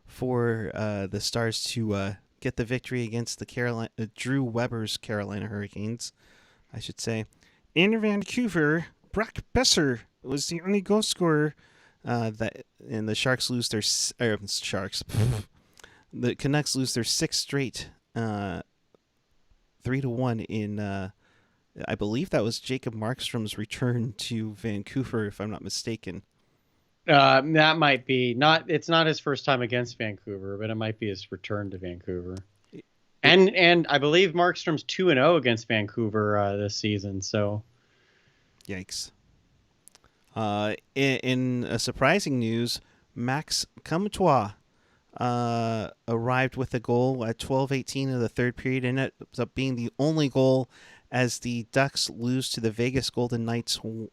for the Stars to get the victory against the Drew Weber's Carolina Hurricanes, I should say. In Vancouver, Brock Besser was the only goal scorer. And the Sharks lose their the Canucks lose their 6th straight 3-1 in I believe that was Jacob Markstrom's return to Vancouver, if I'm not mistaken. That might be it's not his first time against Vancouver, but it might be his return to Vancouver. And I believe Markstrom's 2-0 against Vancouver this season. So, yikes. In a surprising news, Max Comtois arrived with a goal at 12:18 of the third period, and it ends up being the only goal as the Ducks lose to the Vegas Golden Knights. The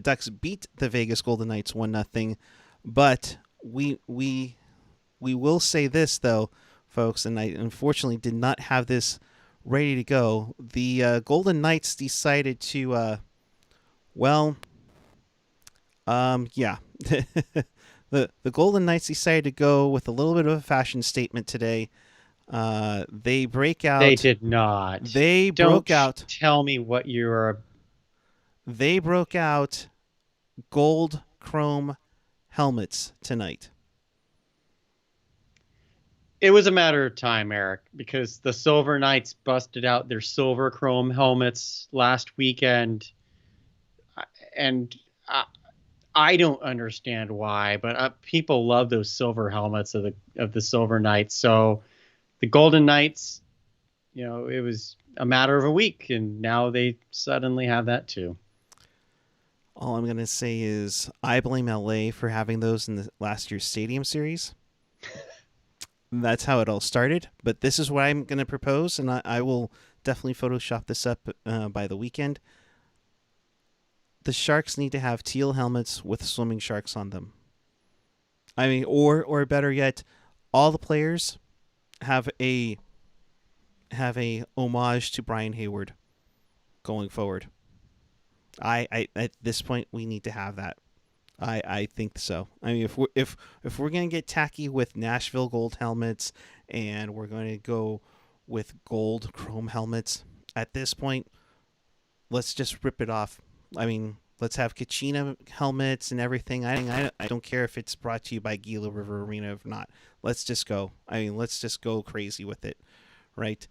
Ducks beat the Vegas Golden Knights 1-0. But we will say this though, folks, and I unfortunately did not have this ready to go. The Golden Knights decided to the Golden Knights decided to go with a little bit of a fashion statement today. They break out. They did not. Broke out. Tell me what you're they broke out gold chrome helmets tonight. It was a matter of time, Erik, because the Silver Knights busted out their silver chrome helmets last weekend, and I don't understand why, but people love those silver helmets of the Silver Knights. So the Golden Knights, it was a matter of a week, and now they suddenly have that too. All I'm going to say is I blame LA for having those in the last year's Stadium Series. That's how it all started. But this is what I'm going to propose, and I will definitely Photoshop this up by the weekend. The Sharks need to have teal helmets with swimming sharks on them. I mean, or better yet, all the players have a homage to Brian Hayward going forward. I at this point we need to have that. I think so. I mean, if we're gonna get tacky with Nashville gold helmets and we're going to go with gold chrome helmets, at this point, let's just rip it off. I mean, let's have Kachina helmets and everything. I don't care if it's brought to you by Gila River Arena or not. Let's just go. I mean, let's just go crazy with it, right?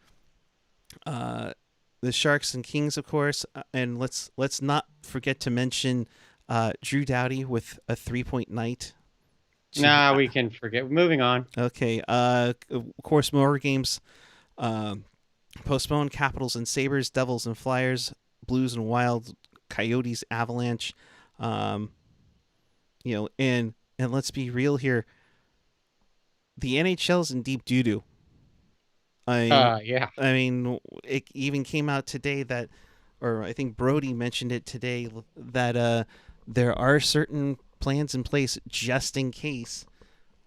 The Sharks and Kings, of course, and let's not forget to mention Drew Doughty with a 3-point night. We can forget. Moving on. Okay. Of course, more games postponed. Capitals and Sabres, Devils and Flyers, Blues and Wild, Coyotes, Avalanche. And let's be real here. The NHL's in deep doo-doo. Yeah. I mean, it even came out today that, or I think Brody mentioned it today, that there are certain plans in place just in case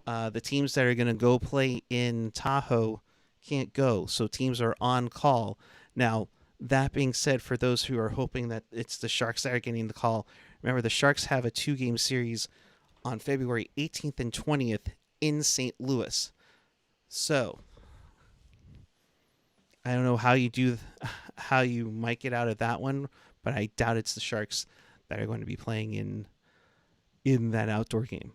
the teams that are going to go play in Tahoe can't go. So teams are on call. Now, that being said, for those who are hoping that it's the Sharks that are getting the call, remember the Sharks have a 2-game series on February 18th and 20th in St. Louis. So I don't know how you might get out of that one, but I doubt it's the Sharks that are going to be playing in that outdoor game.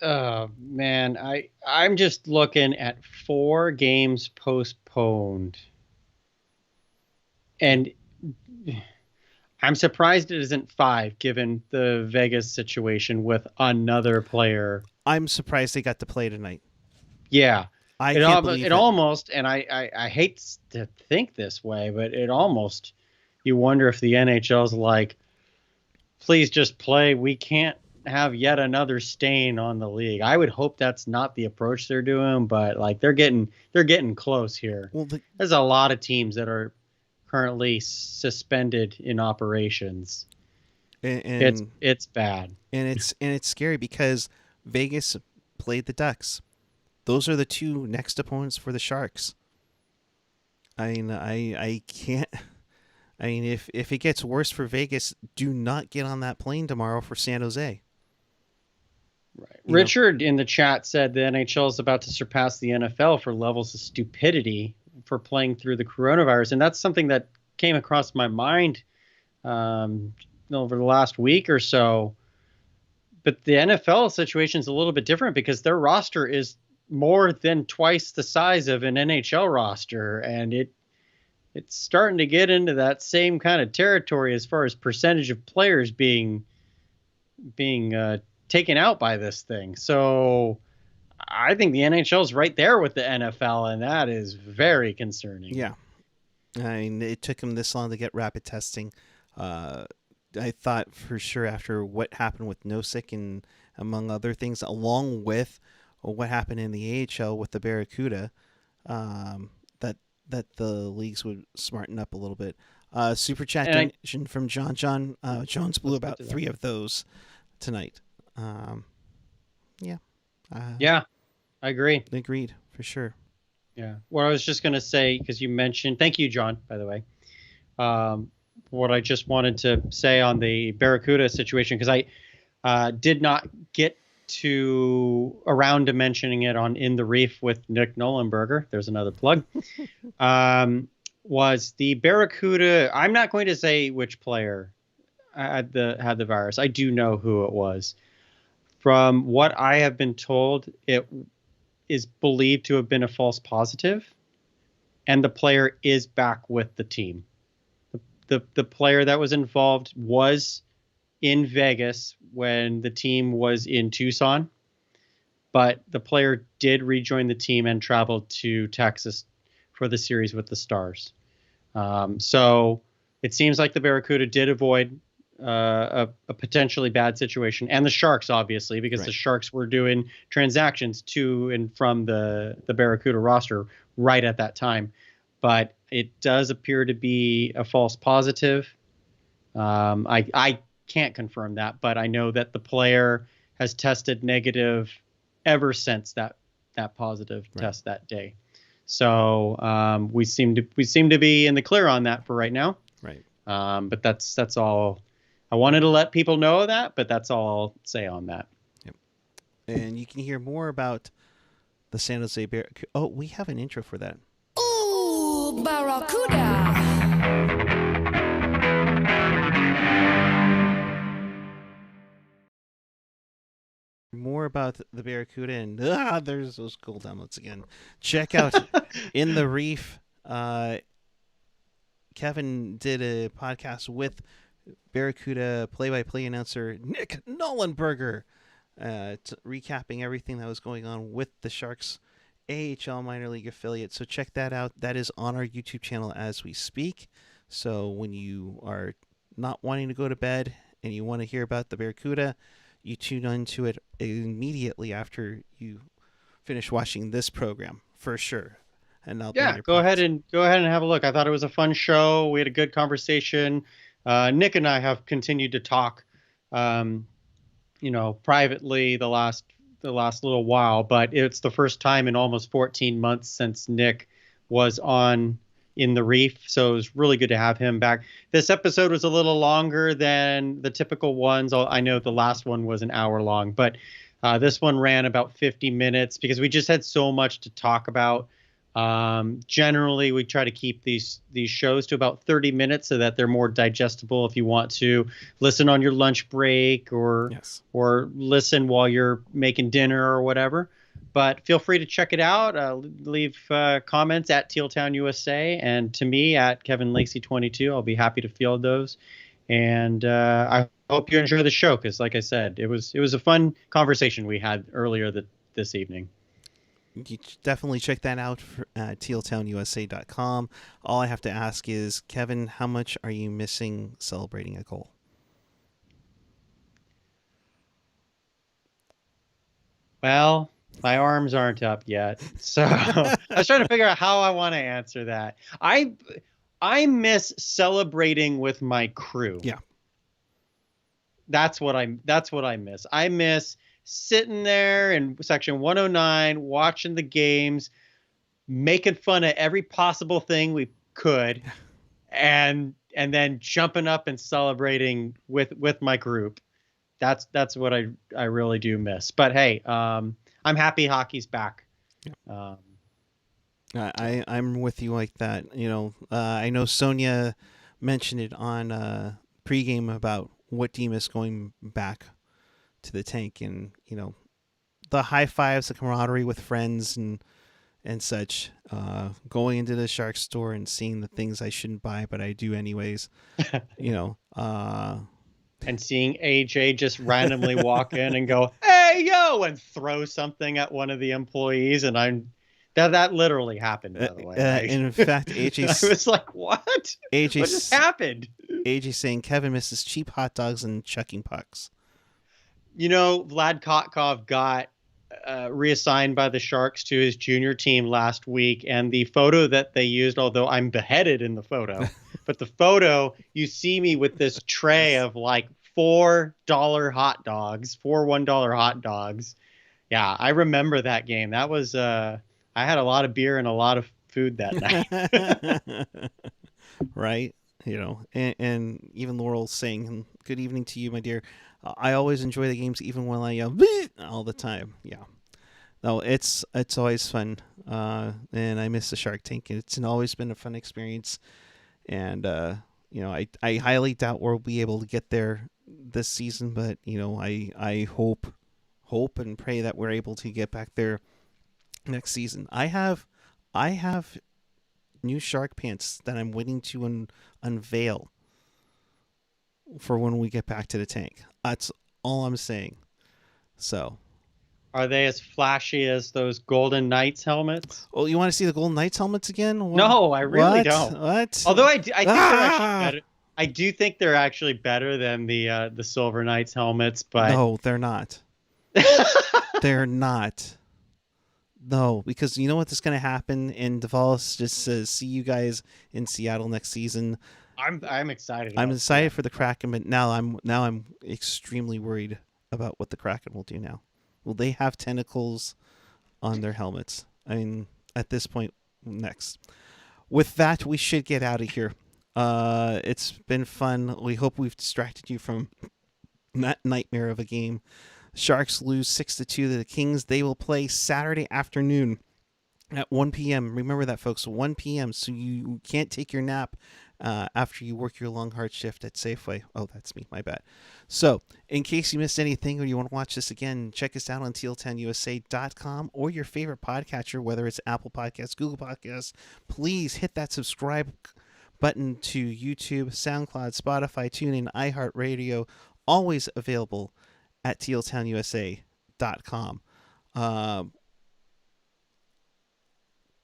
Man, I'm just looking at 4 games postponed, and I'm surprised it isn't 5, given the Vegas situation with another player. I'm surprised they got to play tonight. Yeah. I can't believe it. Almost, and I hate to think this way, but it almost, you wonder if the NHL's like, please just play. We can't have yet another stain on the league. I would hope that's not the approach they're doing, but like they're getting close here. Well, there's a lot of teams that are currently suspended in operations. And it's bad. And it's scary because Vegas played the Ducks. Those are the 2 next opponents for the Sharks. I mean, I can't. I mean, if it gets worse for Vegas, do not get on that plane tomorrow for San Jose. Right. Richard in the chat said the NHL is about to surpass the NFL for levels of stupidity for playing through the coronavirus, and that's something that came across my mind over the last week or so. But the NFL situation is a little bit different because their roster is more than twice the size of an NHL roster, and it's starting to get into that same kind of territory as far as percentage of players being taken out by this thing. So I think the NHL is right there with the NFL, and that is very concerning. Yeah. I mean, it took them this long to get rapid testing. I thought for sure after what happened with Nosek and among other things, along with what happened in the AHL with the Barracuda, that the leagues would smarten up a little bit. Super chat donation from John. Jones blew about 3 of those tonight. Yeah, I agree. Agreed, for sure. Yeah. What I was just going to say, because you mentioned, thank you, John, by the way. What I just wanted to say on the Barracuda situation, because I did not get around to mentioning it on In the Reef with Nick Nolenberger. There's another plug. was the Barracuda. I'm not going to say which player had the virus. I do know who it was. From what I have been told, it is believed to have been a false positive, and the player is back with the team. The player that was involved was in Vegas when the team was in Tucson, but the player did rejoin the team and traveled to Texas for the series with the Stars. So it seems like the Barracuda did avoid a potentially bad situation, and the Sharks, obviously, because Right. the Sharks were doing transactions to and from the Barracuda roster right at that time. But it does appear to be a false positive. I can't confirm that, but I know that the player has tested negative ever since that positive test that day. So we seem to be in the clear on that for right now. Right. But that's all. I wanted to let people know that, but that's all I'll say on that. Yep. And you can hear more about the San Jose Barracuda. Oh, we have an intro for that. Ooh, Barracuda. More about the Barracuda, and there's those cool downloads again. Check out In the Reef. Kevin did a podcast with Barracuda play-by-play announcer Nick Nollenberger, recapping everything that was going on with the Sharks AHL minor league affiliate. So check that out. That is on our YouTube channel as we speak. So when you are not wanting to go to bed and you want to hear about the Barracuda, you tune into it immediately after you finish watching this program, for sure. And I'll go ahead and have a look. I thought it was a fun show. We had a good conversation. Nick and I have continued to talk, privately the last little while, but it's the first time in almost 14 months since Nick was on In the Reef. So it was really good to have him back. This episode was a little longer than the typical ones. I know the last one was an hour long, but this one ran about 50 minutes because we just had so much to talk about. Generally, we try to keep these shows to about 30 minutes so that they're more digestible if you want to listen on your lunch break or listen while you're making dinner or whatever. But feel free to check it out. Leave comments at Teal Town USA and to me at Kevin Lacy 22. I'll be happy to field those. And I hope you enjoy the show because, like I said, it was a fun conversation we had earlier this evening. You definitely check that out at tealtownusa.com. All I have to ask is, Kevin, how much are you missing celebrating a goal? Well, my arms aren't up yet, so I was trying to figure out how I want to answer that. I miss celebrating with my crew. Yeah, that's what I miss. I miss sitting there in section 109, watching the games, making fun of every possible thing we could, and then jumping up and celebrating with my group. That's what I really do miss. But hey, I'm happy hockey's back. Yeah. I'm with you like that. I know Sonia mentioned it on pregame about what team is going back to the tank, and the high fives, the camaraderie with friends and such, going into the Shark store and seeing the things I shouldn't buy but I do anyways. And seeing AJ just randomly walk in and go, "Hey yo," and throw something at one of the employees, and that literally happened, by the way. In fact, AJ I was like, what what just happened? AJ saying Kevin misses cheap hot dogs and chucking pucks. Vlad Kotkov got reassigned by the Sharks to his junior team last week, and the photo that they used, although I'm beheaded in the photo, but the photo, you see me with this tray of like $4 hot dogs, $1 hot dogs. Yeah, I remember that game. That was I had a lot of beer and a lot of food that night. Right? And even Laurel saying, "Good evening to you, my dear. I always enjoy the games, even when I yell all the time." Yeah, No, it's always fun, and I miss the Shark Tank. It's always been a fun experience, and I highly doubt we'll be able to get there this season, but I hope and pray that we're able to get back there next season. I have new shark pants that I'm waiting to unveil for when we get back to the tank. That's all I'm saying. So, Are they as flashy as those Golden Knights helmets? oh, you want to see the Golden Knights helmets again? No, I really What? don't. What? Although I think they're actually better. I do think they're actually better than the Silver Knights helmets, but No, they're not. They're not. No, because you know what's going to happen, and Duvall just says, "See you guys in Seattle next season." I'm excited. I'm about excited that. for the Kraken, but now I'm extremely worried about what the Kraken will do now. Will they have tentacles on their helmets? I mean, at this point, next. With that, we should get out of here. It's been fun. We hope we've distracted you from that nightmare of a game. Sharks lose 6-2 to the Kings. They will play Saturday afternoon at 1 p.m. Remember that, folks, 1 p.m. So you can't take your nap after you work your long, hard shift at Safeway. Oh, that's me. My bad. So in case you missed anything or you want to watch this again, check us out on tealtownusa.com or your favorite podcatcher, whether it's Apple Podcasts, Google Podcasts. Please hit that subscribe button to YouTube, SoundCloud, Spotify, TuneIn, iHeartRadio, always available at tealtownusa.com.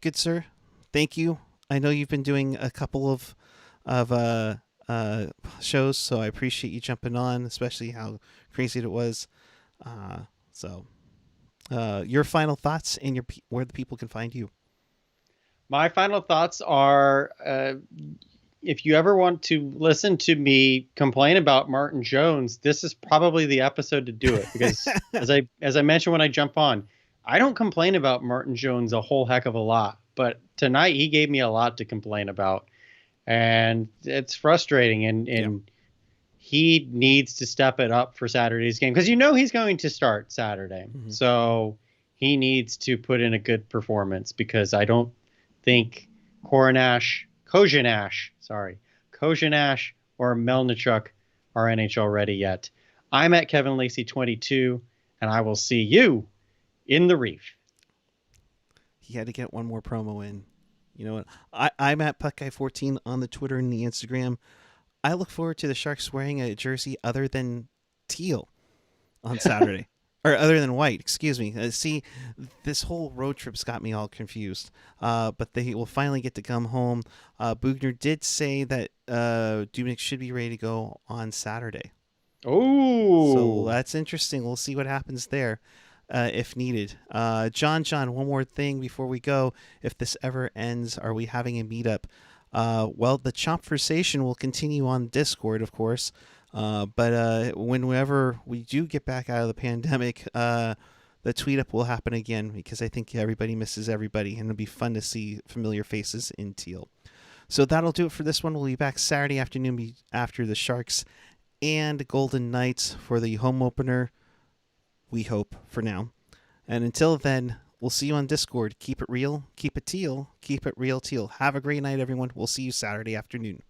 Good sir, thank you. I know you've been doing a couple of shows, so I appreciate you jumping on, especially how crazy it was. Your final thoughts and where the people can find you. My final thoughts are, if you ever want to listen to me complain about Martin Jones, this is probably the episode to do it, because as I mentioned when I jump on, I don't complain about Martin Jones a whole heck of a lot, but tonight he gave me a lot to complain about, and it's frustrating, and he needs to step it up for Saturday's game, because he's going to start Saturday. Mm-hmm. So he needs to put in a good performance, because I don't think Kojanash or Melnichuk are NHL ready yet. I'm at Kevin Lacy 22, and I will see you in the Reef. He had to get one more promo in. You know what? I'm at PuckGuy14 on the Twitter and the Instagram. I look forward to the Sharks wearing a jersey other than teal on Saturday. Or other than white, excuse me. See, this whole road trip's got me all confused. But they will finally get to come home. Bugner did say that Dubnyk should be ready to go on Saturday. Oh, so that's interesting. We'll see what happens there if needed. John, one more thing before we go. If this ever ends, are we having a meetup? Well, the Chompersation will continue on Discord, of course. But whenever we do get back out of the pandemic, the tweet up will happen again, because I think everybody misses everybody, and it'll be fun to see familiar faces in teal. So that'll do it for this one. We'll be back Saturday afternoon after the Sharks and Golden Knights for the home opener, we hope, for now. And until then, we'll see you on Discord. Keep it real, keep it teal, keep it real teal. Have a great night, everyone. We'll see you Saturday afternoon.